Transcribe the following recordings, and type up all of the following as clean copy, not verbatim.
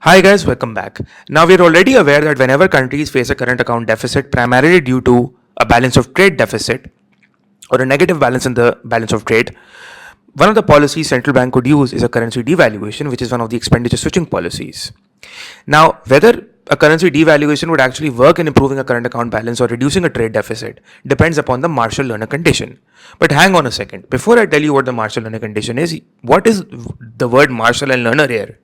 Hi guys, welcome back. Now we're already aware that whenever countries face a current account deficit, primarily due to a balance of trade deficit or a negative balance in the balance of trade, one of the policies central bank could use is a currency devaluation, which is one of the expenditure switching policies. Now, whether a currency devaluation would actually work in improving a current account balance or reducing a trade deficit depends upon the Marshall-Lerner condition. But hang on a second. Before I tell you what the Marshall-Lerner condition is, what is the word Marshall and Lerner here?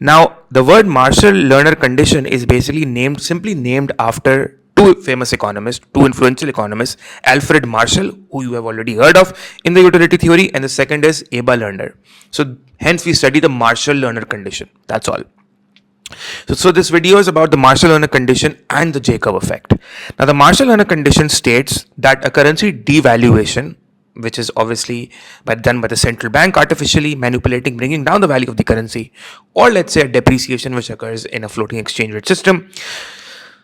Now, the word Marshall-Lerner condition is basically simply named after two famous economists, two influential economists, Alfred Marshall, who you have already heard of in the utility theory, and the second is Aba Lerner. So, hence we study the Marshall-Lerner condition. That's all. So this video is about the Marshall-Lerner condition and the Jacob effect. Now, the Marshall-Lerner condition states that a currency devaluation, which is obviously done by the central bank artificially manipulating, bringing down the value of the currency, or let's say a depreciation which occurs in a floating exchange rate system.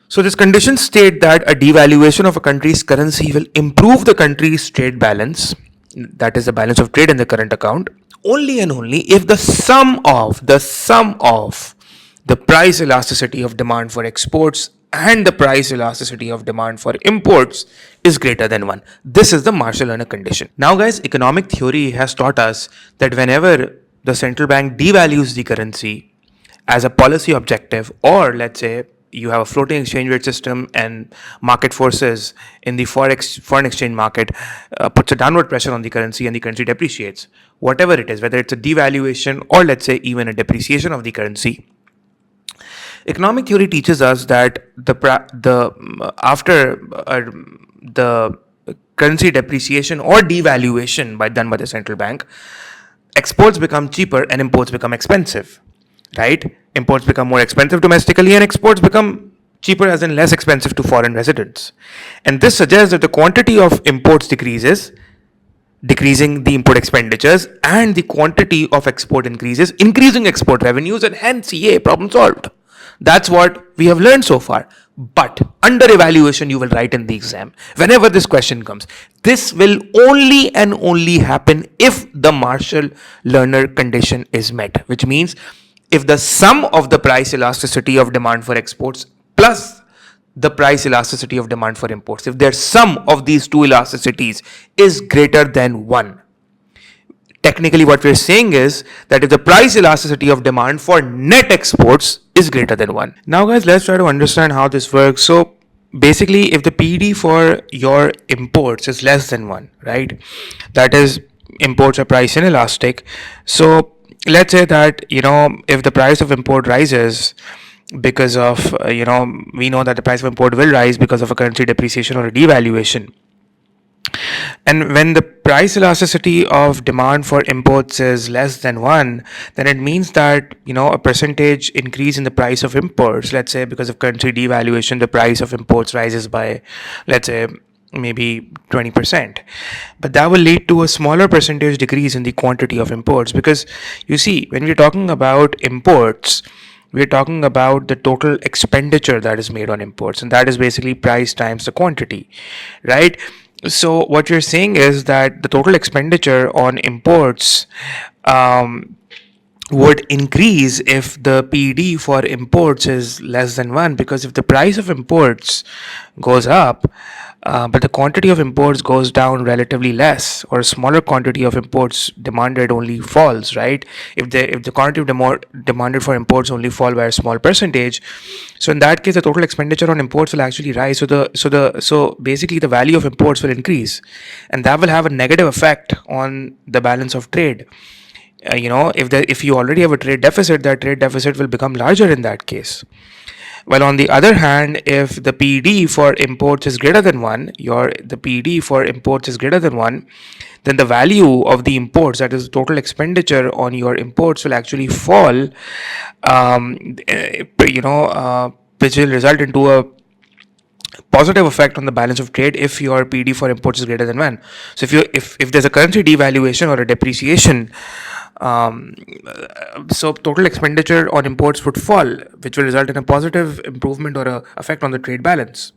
So this condition states that a devaluation of a country's currency will improve the country's trade balance, that is the balance of trade in the current account, only and only if the sum of the price elasticity of demand for exports and the price elasticity of demand for imports is greater than 1. This is the Marshall-Lerner condition. Now guys, economic theory has taught us that whenever the central bank devalues the currency as a policy objective, or let's say you have a floating exchange rate system and market forces in the foreign exchange market puts a downward pressure on the currency and the currency depreciates. Whatever it is, whether it's a devaluation or let's say even a depreciation of the currency, economic theory teaches us that after the currency depreciation or devaluation done by the central bank, exports become cheaper and imports become expensive, right? Imports become more expensive domestically and exports become cheaper, as in less expensive to foreign residents. And this suggests that the quantity of imports decreases, decreasing the import expenditures, and the quantity of export increases, increasing export revenues, and hence, yay, problem solved. That's what we have learned so far. But under evaluation, you will write in the exam, whenever this question comes, this will only and only happen if the Marshall-Lerner condition is met, which means if the sum of the price elasticity of demand for exports plus the price elasticity of demand for imports, if their sum of these two elasticities is greater than 1. Technically, what we're saying is that if the price elasticity of demand for net exports is greater than 1. Now, guys, let's try to understand how this works. So, basically, if the PD for your imports is less than 1, right? That is, imports are price inelastic. So, let's say that, if the price of import rises because of, we know that the price of import will rise because of a currency depreciation or a devaluation. And when the price elasticity of demand for imports is less than 1, then it means that, a percentage increase in the price of imports, let's say because of currency devaluation, the price of imports rises by, let's say, maybe 20%. But that will lead to a smaller percentage decrease in the quantity of imports, because you see, when we're talking about imports, we're talking about the total expenditure that is made on imports, and that is basically price times the quantity, right? So what you're saying is that the total expenditure on imports would increase if the PD for imports is less than 1, because if the price of imports goes up, but the quantity of imports goes down relatively less, or a smaller quantity of imports demanded only falls, right? If the quantity of demanded for imports only fall by a small percentage, so in that case the total expenditure on imports will actually rise. So basically the value of imports will increase, and that will have a negative effect on the balance of trade. If you already have a trade deficit, that trade deficit will become larger in that case. Well, on the other hand, if the PD for imports is greater than 1, the PD for imports is greater than 1, then the value of the imports, that is total expenditure on your imports, will actually fall, which will result into a positive effect on the balance of trade if your PD for imports is greater than 1. So if there's a currency devaluation or a depreciation, so total expenditure on imports would fall, which will result in a positive improvement or a effect on the trade balance.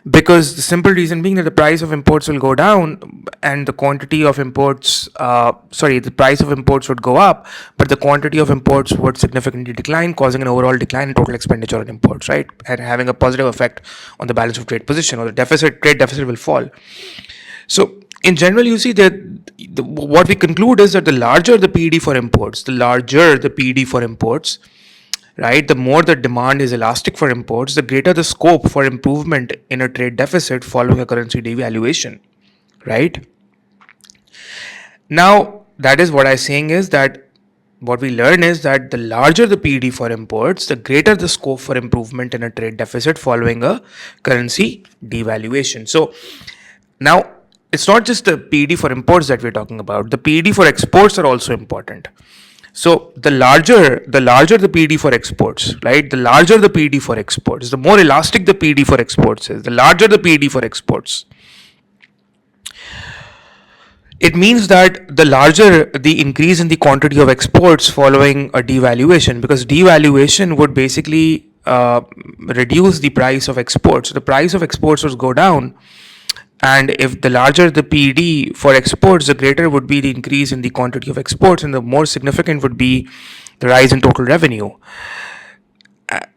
Because the simple reason being that the price of imports will go down and the quantity of imports, the price of imports would go up, but the quantity of imports would significantly decline, causing an overall decline in total expenditure on imports, right? And having a positive effect on the balance of trade position, or the trade deficit will fall. So in general, you see that what we conclude is that the larger the PD for imports, right, the more the demand is elastic for imports, the greater the scope for improvement in a trade deficit following a currency devaluation, right? Now, that is what I'm saying is that what we learn is that the larger the PD for imports, the greater the scope for improvement in a trade deficit following a currency devaluation. So now it's not just the PD for imports that we're talking about. The PD for exports are also important. So the larger the PD for exports, right? The larger the PD for exports, the more elastic the PD for exports is, the larger the PD for exports. It means that the larger the increase in the quantity of exports following a devaluation, because devaluation would basically reduce the price of exports. So the price of exports would go down, and if the larger the PD for exports, the greater would be the increase in the quantity of exports, and the more significant would be the rise in total revenue.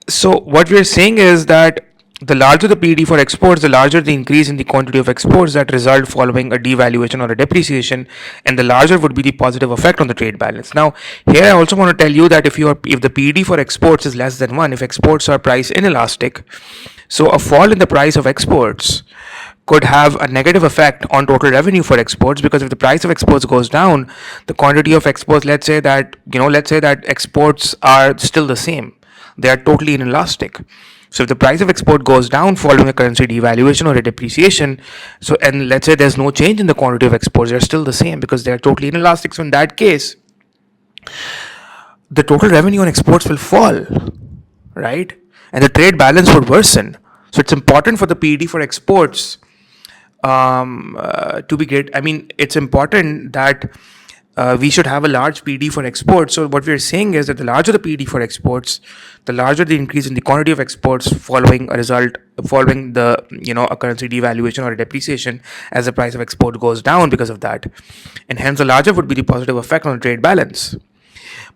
So what we're saying is that the larger the PD for exports, the larger the increase in the quantity of exports that result following a devaluation or a depreciation, and the larger would be the positive effect on the trade balance. Now, here I also want to tell you that if the PD for exports is less than 1, if exports are price inelastic, so a fall in the price of exports could have a negative effect on total revenue for exports, because if the price of exports goes down, the quantity of exports, let's say that exports are still the same, they are totally inelastic. So if the price of export goes down following a currency devaluation or a depreciation, so and let's say there's no change in the quantity of exports, they're still the same because they are totally inelastic. So in that case, the total revenue on exports will fall, right? And the trade balance would worsen. So it's important for the PD for exports to be great. I mean, it's important that we should have a large PD for exports. So what we're saying is that the larger the PD for exports, the larger the increase in the quantity of exports following the a currency devaluation or a depreciation, as the price of export goes down because of that, and hence the larger would be the positive effect on the trade balance.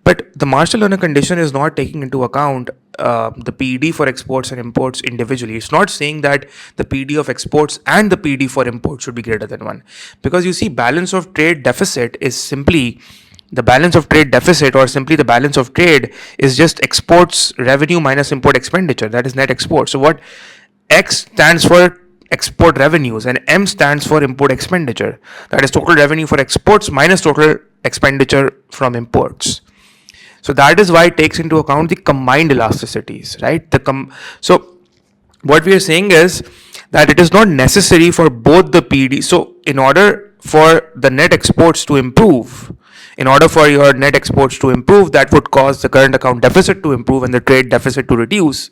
But the Marshall-Lerner condition is not taking into account the PD for exports and imports individually. It's not saying that the PD of exports and the PD for imports should be greater than 1. Because you see, balance of trade deficit is simply the balance of trade deficit, or simply the balance of trade is just exports revenue minus import expenditure. That is net export. So what X stands for export revenues and M stands for import expenditure. That is total revenue for exports minus total expenditure from imports. So that is why it takes into account the combined elasticities, right? So what we are saying is that it is not necessary for both the PD. So in order for the net exports to improve, that would cause the current account deficit to improve and the trade deficit to reduce.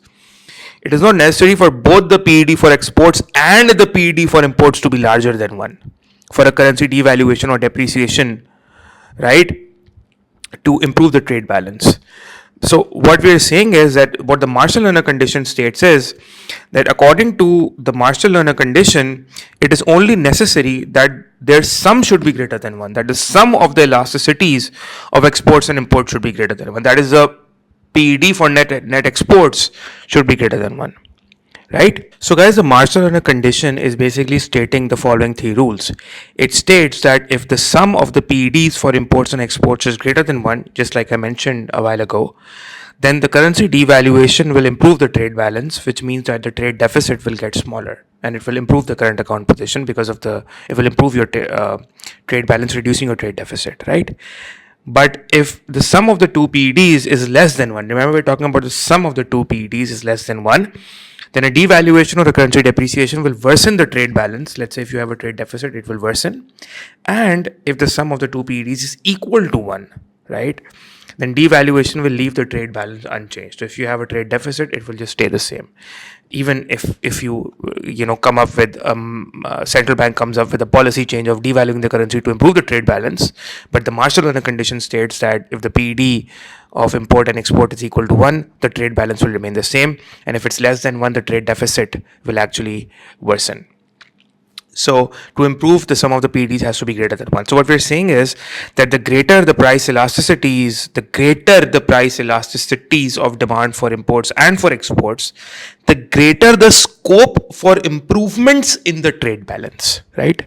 It is not necessary for both the PD for exports and the PD for imports to be larger than 1 for a currency devaluation or depreciation, right, to improve the trade balance. So what we are saying is that what the Marshall-Lerner condition states is that according to the Marshall-Lerner condition, it is only necessary that their sum should be greater than 1, that the sum of the elasticities of exports and imports should be greater than 1, that is the PD for net exports should be greater than 1. Right? So guys, the Marshall-Lerner condition is basically stating the following 3 rules. It states that if the sum of the PEDs for imports and exports is greater than 1, just like I mentioned a while ago, then the currency devaluation will improve the trade balance, which means that the trade deficit will get smaller and it will improve the current account position because of it will improve your trade balance, reducing your trade deficit, right? But if the sum of the two PEDs is less than 1, remember we're talking about the sum of the two PEDs is less than 1, then a devaluation or a currency depreciation will worsen the trade balance. Let's say if you have a trade deficit, it will worsen. And if the sum of the two PEDs is equal to 1, right, then devaluation will leave the trade balance unchanged. So if you have a trade deficit, it will just stay the same. Even if you come up with central bank comes up with a policy change of devaluing the currency to improve the trade balance, but the Marshall-Lerner condition states that if the PED of import and export is equal to 1, the trade balance will remain the same, and if it's less than 1, the trade deficit will actually worsen. So to improve, the sum of the PEDs has to be greater than 1. So what we're saying is that the greater the price elasticities of demand for imports and for exports, the greater the scope for improvements in the trade balance, right?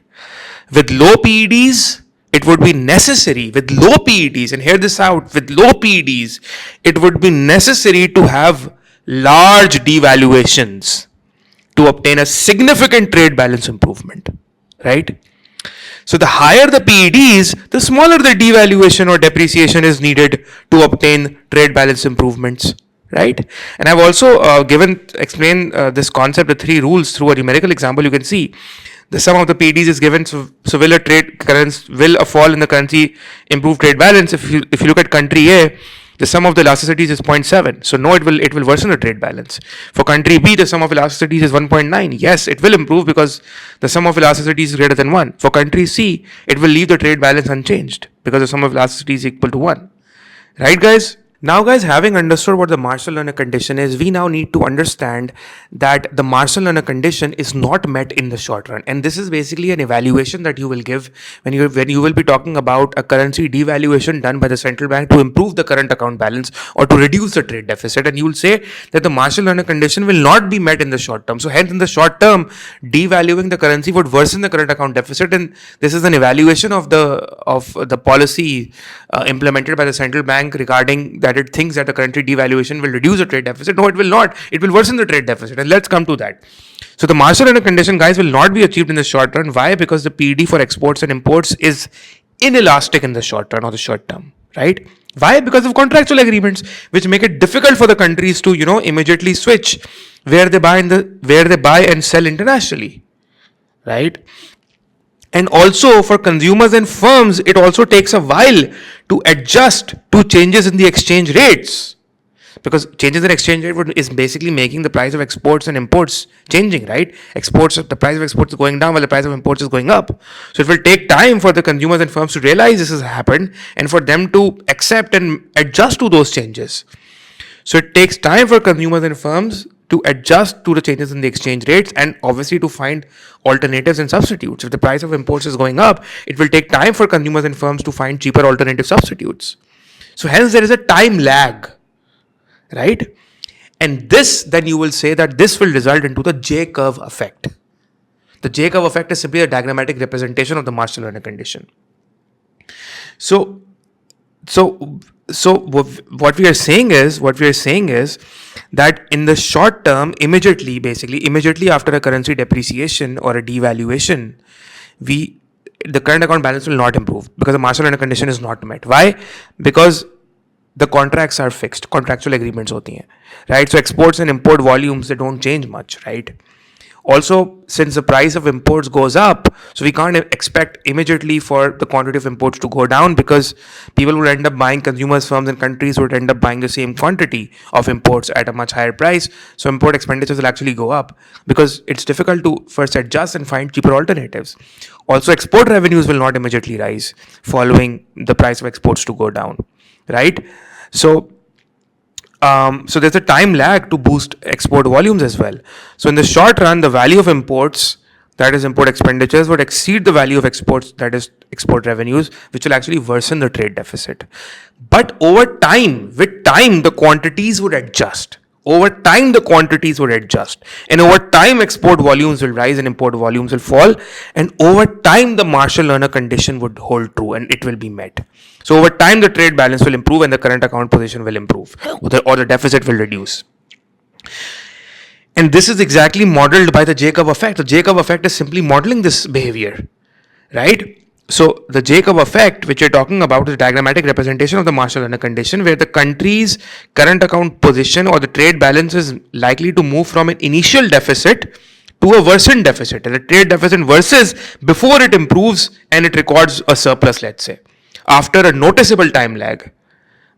With low PEDs, it would be necessary, with low PEDs, and hear this out, with low PEDs, it would be necessary to have large devaluations to obtain a significant trade balance improvement, right? So the higher the PEDs, the smaller the devaluation or depreciation is needed to obtain trade balance improvements, right? And I've also explained this concept, the 3 rules, through a numerical example. You can see the sum of the PEDs is given. So will a fall in the currency improve trade balance? If you look at country A, the sum of the elasticities is 0.7. So no, it will worsen the trade balance. For country B, the sum of elasticities is 1.9. Yes, it will improve because the sum of elasticities is greater than 1. For country C, it will leave the trade balance unchanged because the sum of elasticities is equal to 1. Right, guys? Now, guys, having understood what the Marshall-Lerner condition is, we now need to understand that the Marshall-Lerner condition is not met in the short run. And this is basically an evaluation that you will give when you will be talking about a currency devaluation done by the central bank to improve the current account balance or to reduce the trade deficit. And you will say that the Marshall-Lerner condition will not be met in the short term. So hence, in the short term, devaluing the currency would worsen the current account deficit. And this is an evaluation of the policy implemented by the central bank regarding that it thinks that the currency devaluation will reduce the trade deficit. No, it will not. It will worsen the trade deficit. And let's come to that. So the Marshall-Lerner condition, guys, will not be achieved in the short run. Why? Because the PED for exports and imports is inelastic in the short run or the short term, right? Why? Because of contractual agreements, which make it difficult for the countries to, immediately switch where they buy and sell internationally, right? And also for consumers and firms, it also takes a while to adjust to changes in the exchange rates, because changes in exchange rate is basically making the price of exports and imports changing, right? The price of exports is going down while the price of imports is going up. So it will take time for the consumers and firms to realize this has happened and for them to accept and adjust to those changes. So it takes time for consumers and firms to adjust to the changes in the exchange rates and obviously to find alternatives and substitutes. If the price of imports is going up, it will take time for consumers and firms to find cheaper alternative substitutes. So hence there is a time lag, right? And this, then you will say that this will result into the J-curve effect. The J-curve effect is simply a diagrammatic representation of the Marshall-Lerner condition. So what we are saying is that in the short term, immediately after a currency depreciation or a devaluation, the current account balance will not improve because the Marshall-Lerner condition is not met. Why? Because the contracts are fixed, contractual agreements hoti hain, right? So exports and import volumes, they don't change much, right? Also, since the price of imports goes up, so we can't expect immediately for the quantity of imports to go down, because people would end up buying, consumers, firms and countries would end up buying the same quantity of imports at a much higher price. So import expenditures will actually go up because it's difficult to first adjust and find cheaper alternatives. Also, export revenues will not immediately rise following the price of exports to go down, right? So there's a time lag to boost export volumes as well. So in the short run, the value of imports, that is import expenditures, would exceed the value of exports, that is export revenues, which will actually worsen the trade deficit. But over time, with time, the quantities would adjust. And over time, export volumes will rise and import volumes will fall. And over time, the Marshall-Lerner condition would hold true and it will be met. So over time, the trade balance will improve and the current account position will improve, or the deficit will reduce. And this is exactly modeled by the J-curve effect. The J-curve effect is simply modeling this behavior, right? So the J-curve effect, which you're talking about, is a diagrammatic representation of the Marshall-Lerner condition, where the country's current account position or the trade balance is likely to move from an initial deficit to a worsened deficit. And the trade deficit worsens before it improves and it records a surplus, let's say, after a noticeable time lag.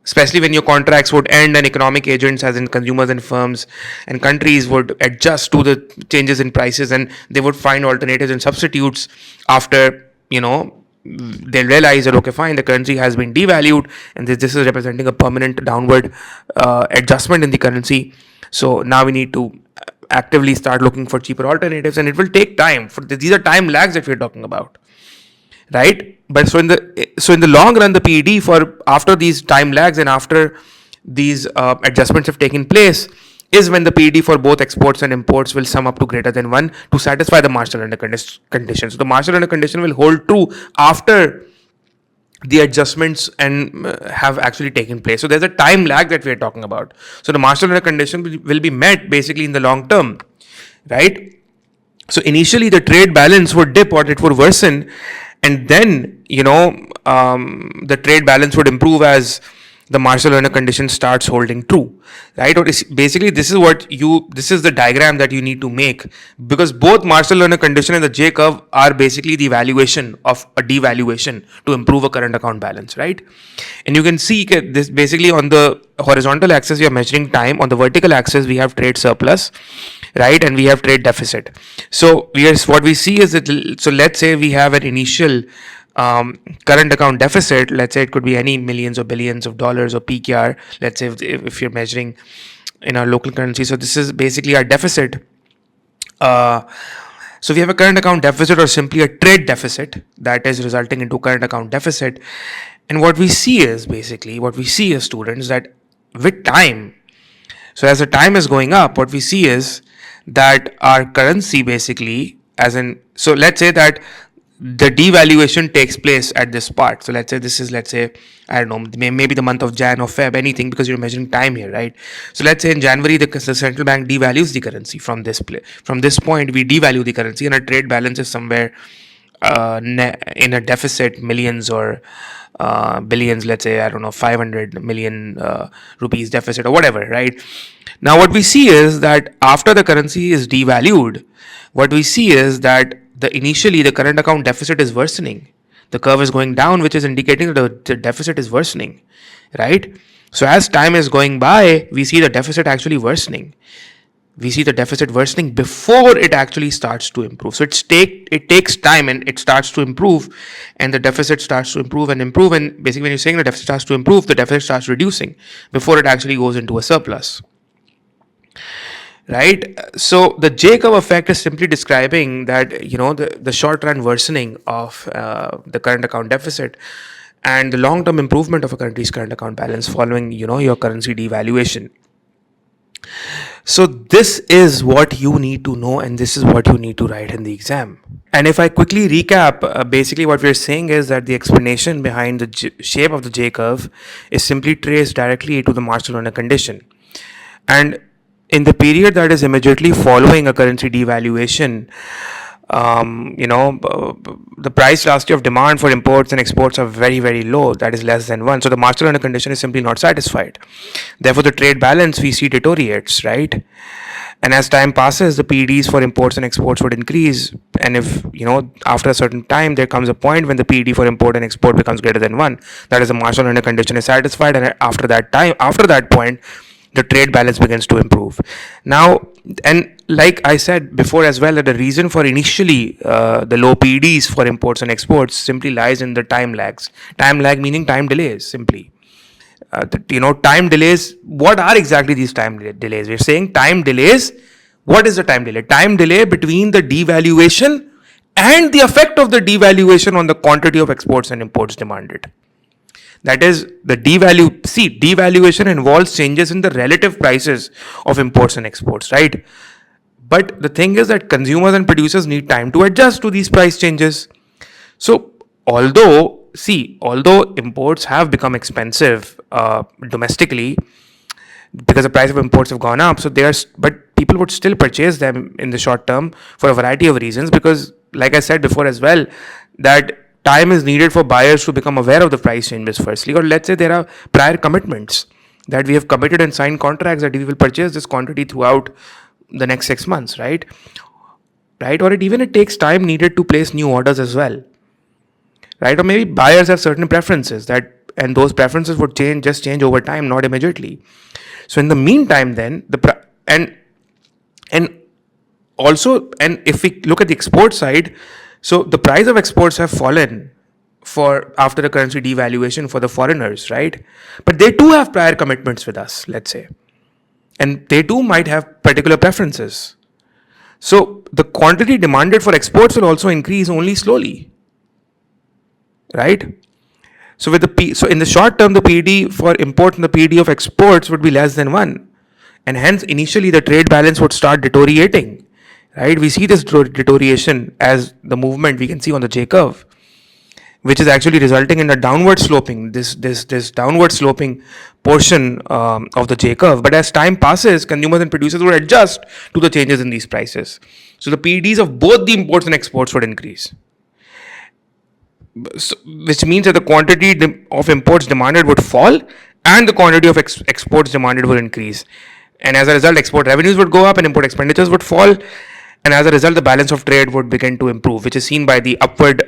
especially when your contracts would end and economic agents, as in consumers and firms and countries, would adjust to the changes in prices, and they would find alternatives and substitutes after, they realize that, okay, fine, the currency has been devalued, and this is representing a permanent downward adjustment in the currency. So now we need to actively start looking for cheaper alternatives, and it will take time. These are time lags that we're talking about, right? But so in the long run, the PED, for after these time lags and after these adjustments have taken place, is when the PED for both exports and imports will sum up to greater than 1 to satisfy the Marshall-Lerner condition. So the Marshall-Lerner condition will hold true after the adjustments and have actually taken place. So there's a time lag that we're talking about. So the Marshall-Lerner condition will be met basically in the long term, right? So initially the trade balance would dip or it would worsen, and then the trade balance would improve as the Marshall-Lerner condition starts holding true, right? Or basically this is the diagram that you need to make, because both Marshall-Lerner condition and the J curve are basically the evaluation of a devaluation to improve a current account balance, right? And you can see this basically on the horizontal axis we are measuring time, on the vertical axis we have trade surplus, right? And we have trade deficit. So what we see is that, so let's say we have an initial current account deficit. Let's say it could be any millions or billions of dollars or PKR. Let's say if you're measuring in our local currency. So this is basically our deficit. So we have a current account deficit, or simply a trade deficit, that is resulting into current account deficit. And what we see is students, that with time, so as the time is going up, what we see is that our currency basically, so let's say that the devaluation takes place at this part. So let's say I don't know, maybe the month of Jan or Feb, anything, because you're measuring time here, right? So let's say in January the central bank devalues the currency. From this point we devalue the currency, and our trade balance is somewhere in a deficit, millions or billions, let's say, I don't know, 500 million rupees deficit or whatever, right? Now what we see is that after the currency is devalued, what we see is that initially the current account deficit is worsening. The curve is going down, which is indicating that the deficit is worsening, right? So as time is going by, we see the deficit actually worsening. We see the deficit worsening before it actually starts to improve. So it takes time, and it starts to improve, and the deficit starts to improve. And basically when you're saying the deficit starts to improve, the deficit starts reducing before it actually goes into a surplus, right? So the J curve effect is simply describing that, the short run worsening of the current account deficit and the long term improvement of a country's current account balance following, your currency devaluation. So this is what you need to know, and this is what you need to write in the exam. And if I quickly recap, basically what we're saying is that the explanation behind the shape of the J curve is simply traced directly to the Marshall-Lerner condition. And in the period that is immediately following a currency devaluation, the price elasticity of demand for imports and exports are very, very low. That is less than 1. So the Marshall-Lerner condition is simply not satisfied. Therefore, the trade balance we see deteriorates, right? And as time passes, the PEDs for imports and exports would increase. And if, after a certain time, there comes a point when the PED for import and export becomes greater than 1. That is, the Marshall-Lerner condition is satisfied. And after that point, the trade balance begins to improve. Now, and like I said before as well, that the reason for initially the low PEDs for imports and exports simply lies in the time lags. Time lag meaning time delays, simply. Time delays. What are exactly these time delays? We're saying time delays. What is the time delay? Time delay between the devaluation and the effect of the devaluation on the quantity of exports and imports demanded. That is, devaluation involves changes in the relative prices of imports and exports, right? But the thing is that consumers and producers need time to adjust to these price changes. So, although imports have become expensive domestically because the price of imports have gone up, but people would still purchase them in the short term for a variety of reasons, because, like I said before as well, that time is needed for buyers to become aware of the price changes firstly, or let's say there are prior commitments that we have committed and signed contracts that we will purchase this quantity throughout the next 6 months, right? Or it takes time needed to place new orders as well, right? Or maybe buyers have certain preferences that and those preferences would change over time, not immediately. So in the meantime, then and also, and if we look at the export side, so the price of exports have fallen for after the currency devaluation for the foreigners, right? But they too have prior commitments with us, let's say, and they too might have particular preferences. So the quantity demanded for exports will also increase only slowly, right? So so in the short term, the PD for import and the PD of exports would be less than 1, and hence initially the trade balance would start deteriorating, right? We see this deterioration as the movement we can see on the J curve, which is actually resulting in a downward sloping, this downward sloping portion of the J curve. But as time passes, consumers and producers would adjust to the changes in these prices. So the PDs of both the imports and exports would increase, so, which means that the quantity of imports demanded would fall and the quantity of exports demanded would increase. And as a result, export revenues would go up and import expenditures would fall. And as a result, the balance of trade would begin to improve, which is seen by the upward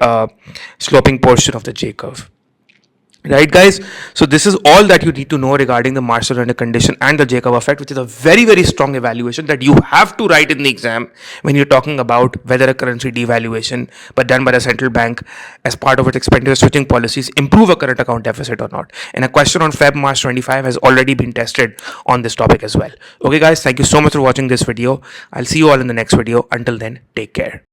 sloping portion of the J curve. Right, guys? So this is all that you need to know regarding the Marshall-Lerner condition and the J curve effect, which is a very, very strong evaluation that you have to write in the exam when you're talking about whether a currency devaluation, but done by the central bank as part of its expenditure switching policies, improve a current account deficit or not. And a question on March 25 has already been tested on this topic as well. Okay, guys, thank you so much for watching this video. I'll see you all in the next video. Until then, take care.